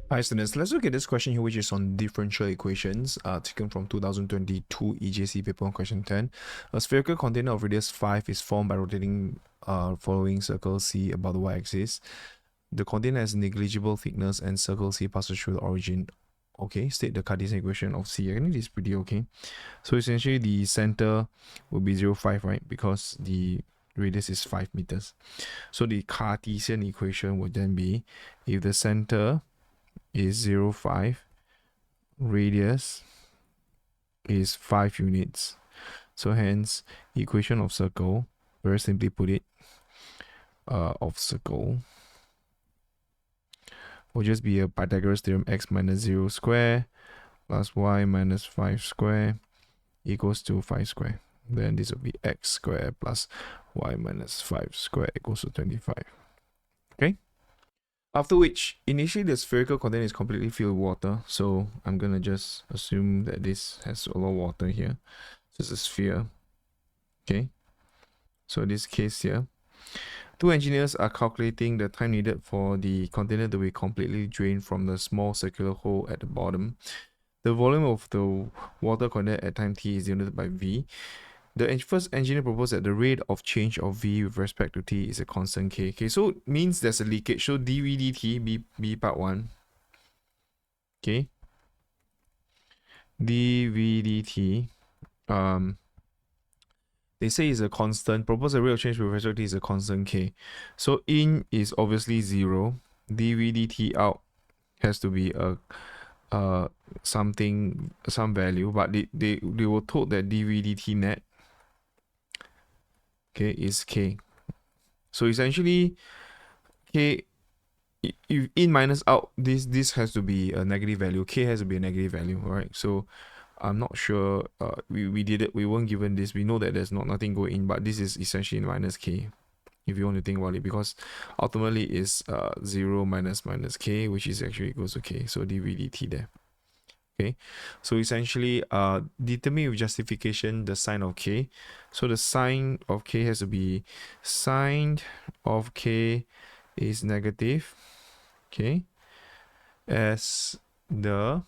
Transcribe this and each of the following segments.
Hi students, let's look at this question here, which is on differential equations, taken from 2022 EJC paper on question 10. A spherical container of radius 5 is formed by rotating following circle C about the y-axis. The container has negligible thickness and circle C passes through the origin. Okay, state the Cartesian equation of C. I think this is pretty okay. So essentially the center will be 0, 5, right? Because the radius is 5 meters. So the Cartesian equation would then be, if the center is 0, 5, radius is 5 units. So hence, equation of circle, very simply put it, of circle will just be a Pythagoras theorem, x minus 0 square plus y minus 5 square equals to 5 square. Then this will be x square plus y minus 5 square equals to 25. Okay? After which, initially the spherical container is completely filled with water. So I'm going to just assume that this has a lot of water here. So it's a sphere. Okay. So this case here, two engineers are calculating the time needed for the container to be completely drained from the small circular hole at the bottom. The volume of the water container at time t is denoted by V. The first engineer proposed that the rate of change of V with respect to t is a constant k. Okay, so it means there's a leakage. So dv dt, be part 1. Okay. dv dt, they say is a constant. Propose a rate of change with respect to t is a constant k. So in is obviously 0. dv dt out has to be a some value, but they were told that dv dt net, okay, is k. So essentially, k, if in minus out, this has to be a negative value. K has to be a negative value, right? So I'm not sure. We did it. We weren't given this. We know that there's nothing going in, but this is essentially minus k, if you want to think about it, because ultimately is 0 minus k, which is actually equals to k. So dv dt there. Okay, so essentially determine with justification the sign of k. So the sign of k has to be sine of k is negative, okay, as the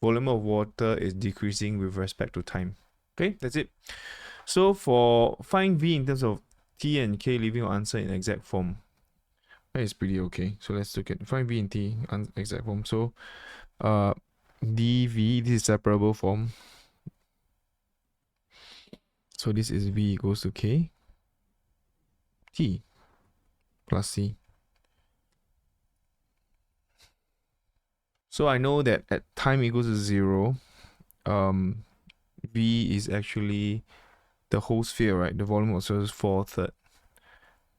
volume of water is decreasing with respect to time. Okay, that's it. So for find v in terms of t and k, leaving your answer in exact form, that is pretty okay. So let's look at find v in t exact form. So dv, this is separable form. So this is v equals to k t plus c. So I know that at time equals to 0, v is actually the whole sphere, right? The volume of sphere is 4/3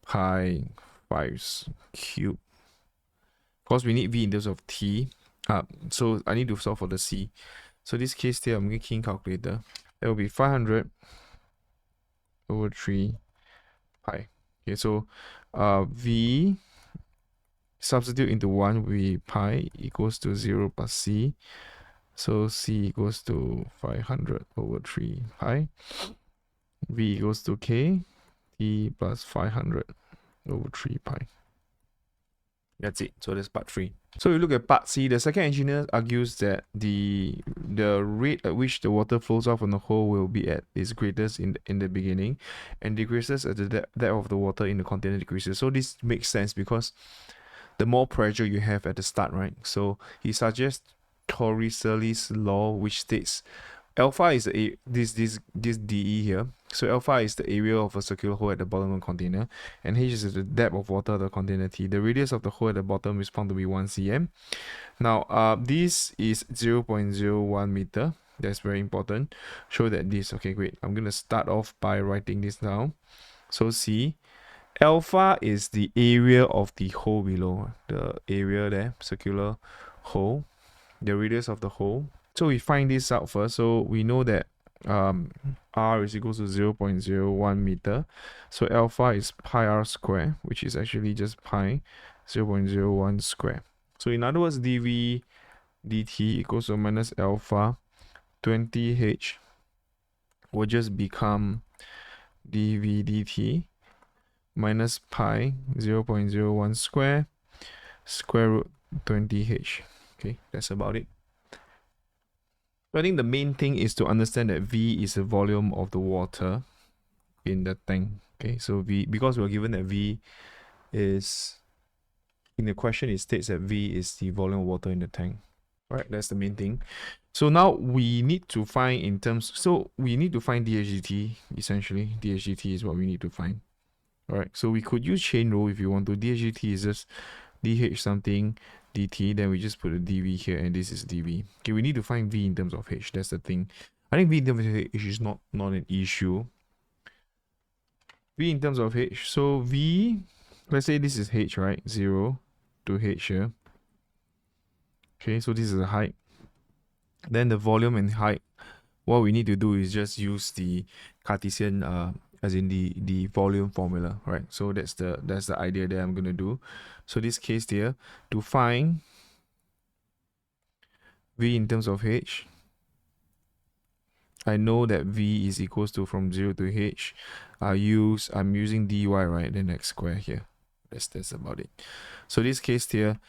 pi 5 cube. Of course, we need v in terms of t. So I need to solve for the c. So this case here, I'm making calculator. That will be 500 over 3 pi. Okay, so v substitute into 1 will be pi equals to 0 plus c. So c equals to 500 over 3 pi. V equals to k t plus 500 over 3 pi. That's it. So that's part 3. So you look at part C. The second engineer argues that the rate at which the water flows out from the hole will be at its greatest in the beginning, and decreases as the depth of the water in the container decreases. So this makes sense because the more pressure you have at the start, right? So he suggests Torricelli's law, which states alpha is this dE here. So alpha is the area of a circular hole at the bottom of the container, and h is the depth of water of the container t. The radius of the hole at the bottom is found to be 1 cm. Now, this is 0.01 meter. That's very important. Show that this. Okay, great. I'm gonna start off by writing this down. So see, alpha is the area of the hole below, the area there, circular hole, the radius of the hole. So we find this out first. So we know that r is equal to 0.01 meter. So alpha is pi r square, which is actually just pi 0.01 square. So in other words, dv dt equals to minus alpha 20h will just become dv dt minus pi 0.01 square root 20H. Okay, that's about it. So I think the main thing is to understand that V is the volume of the water in the tank. Okay, so V, because we're given that V is, in the question it states that V is the volume of water in the tank. All right, that's the main thing. So now we need to find in terms, so we need to find DHDT, essentially. DHDT is what we need to find. All right, so we could use chain rule if you want to. DHDT is just DH something dt, then we just put a dV here, and this is dV. Okay, we need to find V in terms of H. That's the thing. I think V in terms of H is not an issue. V in terms of H. So V, let's say this is H, right? 0 to H here. Okay, so this is the height. Then the volume and height, what we need to do is just use the Cartesian, as in the volume formula, right? So that's the idea that I'm gonna do. So this case here, to find V in terms of H, I know that V is equals to, from 0 to H, I'm using dy, right? Then x squared here. That's about it. So this case here,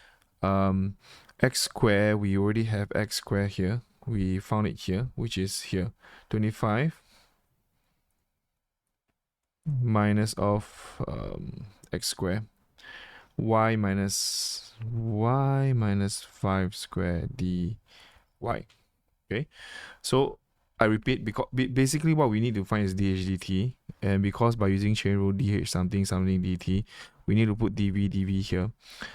x squared, we already have x squared here. We found it here, which is here, 25 minus of x squared, y minus 5 squared dy. Okay, so I repeat, because basically what we need to find is dH/dt, and because by using chain rule dH something dt, we need to put dV here.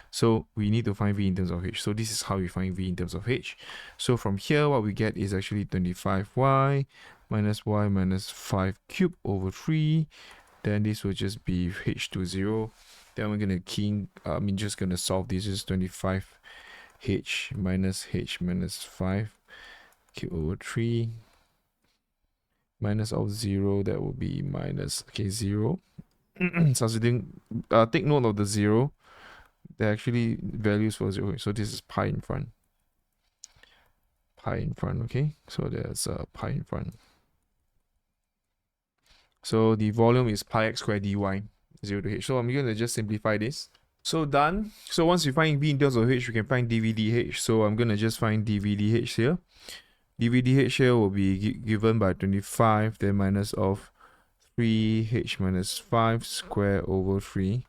So we need to find V in terms of H. So this is how we find V in terms of H. So from here, what we get is actually 25y minus 5 cubed over 3. Then this will just be H to 0. Then we're gonna just gonna solve this. Is 25h minus h minus 5 cubed over 3 minus of 0, that will be minus, okay, 0. Substituting, take note of the 0. They're actually values for 0. So this is pi in front. Okay? So there's pi in front. So the volume is pi x squared dy, 0 to h. So I'm going to just simplify this. So done. So once we find V in terms of h, we can find dV dH. So I'm going to just find dV dH here. dV dH here will be given by 25, then minus of 3h minus 5 square over 3.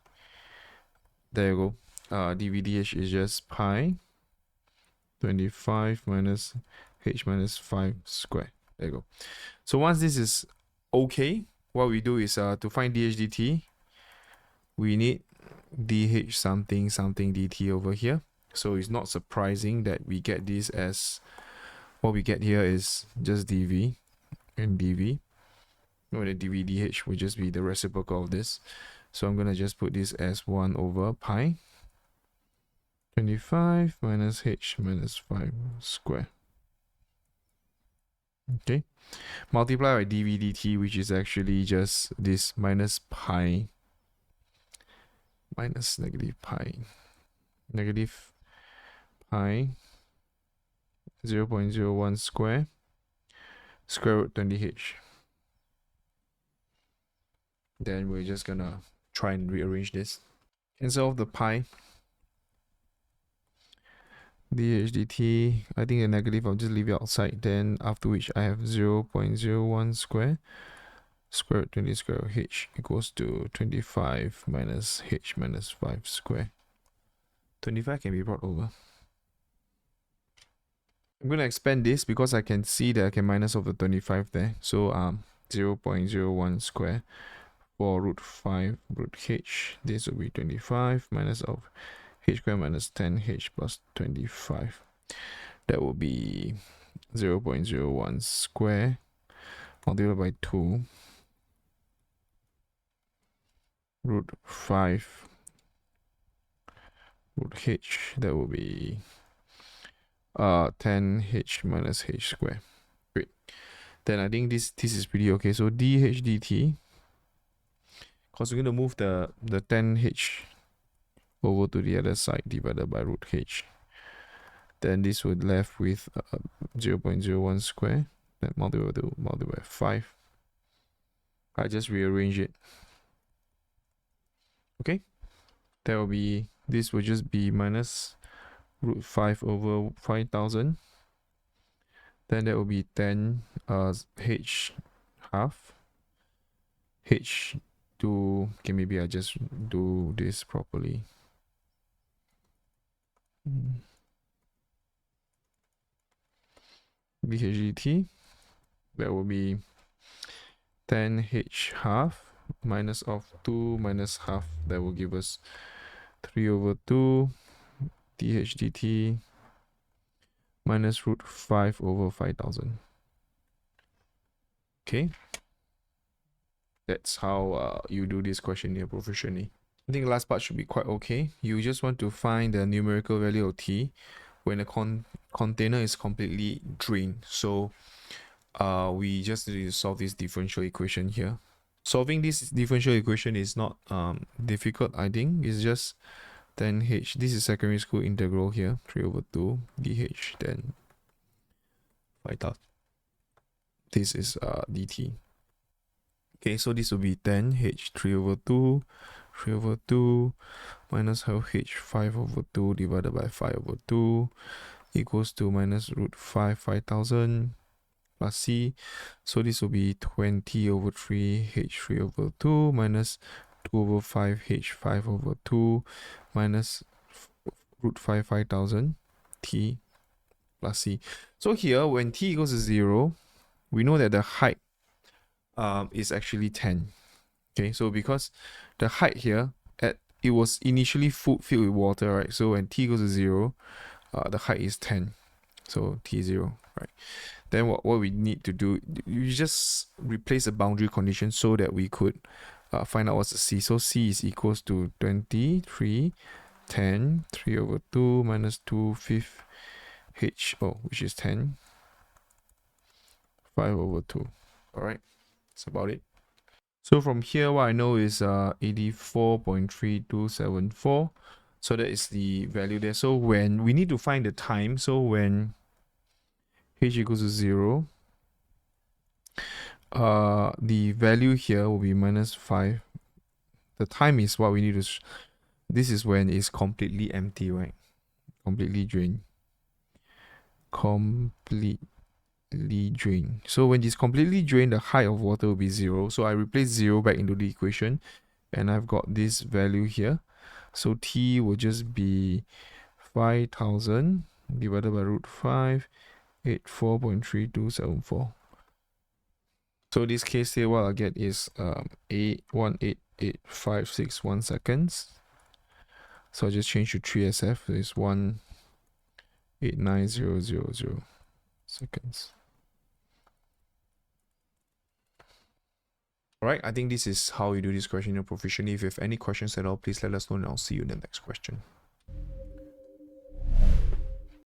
There you go. dV dH is just pi 25 minus h minus 5 square. There you go. So once this is okay, what we do is to find dH/dt, we need dH something dt over here. So it's not surprising that we get this as, what we get here is just dV and dV. No, the dV dH will just be the reciprocal of this. So I'm gonna just put this as 1 over pi 25 minus h minus 5 square. Okay, multiply by dV dt, which is actually just this minus pi minus negative pi 0.01 square root 20h. Then we're just gonna try and rearrange this. Cancel off the pi. dH/dt, I think the negative I'll just leave it outside. Then after which I have 0.01 square root 20 square root h equals to 25 minus h minus 5 square. 25 can be brought over. I'm going to expand this because I can see that I can minus off the 25 there. So 0.01 square for root 5 root h. This will be 25 minus of h square minus 10h plus 25. That will be 0.01 square multiplied by 2 root 5 root h. That will be 10h minus h square. Great. Then I think this is pretty okay. So dH/dt, because we're going to move the 10h over to the other side divided by root h. Then this would left with 0.01 square, then multiplied by 5. I just rearrange it. Okay, that will be, this will just be minus root 5 over 5,000. Then that will be 10 h half h to, okay, maybe I just do this properly. DHDT, that will be 10h half minus of 2 minus half, that will give us 3 over 2 DHDT minus root 5 over 5,000. Okay, that's how you do this question here proficiently. I think the last part should be quite okay. You just want to find the numerical value of t when the container is completely drained. So we just need to solve this differential equation here. Solving this differential equation is not difficult, I think. It's just 10h. This is secondary school integral here. 3 over 2 dh, then 5,000. This is dt. Okay, so this will be 10h 3 over 2, 3 over 2 minus half h 5 over 2 divided by 5 over 2 equals to minus root 5 5,000 plus c. So this will be 20 over 3 h 3 over 2 minus 2 over 5 h 5 over 2 minus root 5 5,000 t plus c. So here when t equals to 0, we know that the height is actually 10. Okay, so because the height here, it was initially filled with water, right? So when t equals to 0, the height is 10. So t is 0, right? Then what we need to do, you just replace the boundary condition so that we could find out what's the c. So c is equals to 23, 10, 3 over 2 minus 2 fifth h, which is 10, 5 over 2. All right, that's about it. So from here, what I know is 84.3274. So that is the value there. So when we need to find the time, so when h equals to 0, the value here will be minus 5. The time is what we need to, this is when it's completely empty, right? Completely drained. Completely drained. So when it's completely drained, the height of water will be 0. So I replace 0 back into the equation, and I've got this value here. So t will just be 5,000 divided by root 5, 84.3274. So this case here, what I'll get is 188.561 seconds. So I just change to 3SF. So it's 189,000 seconds. Alright, I think this is how you do this question proficiently. If you have any questions at all, please let us know and I'll see you in the next question.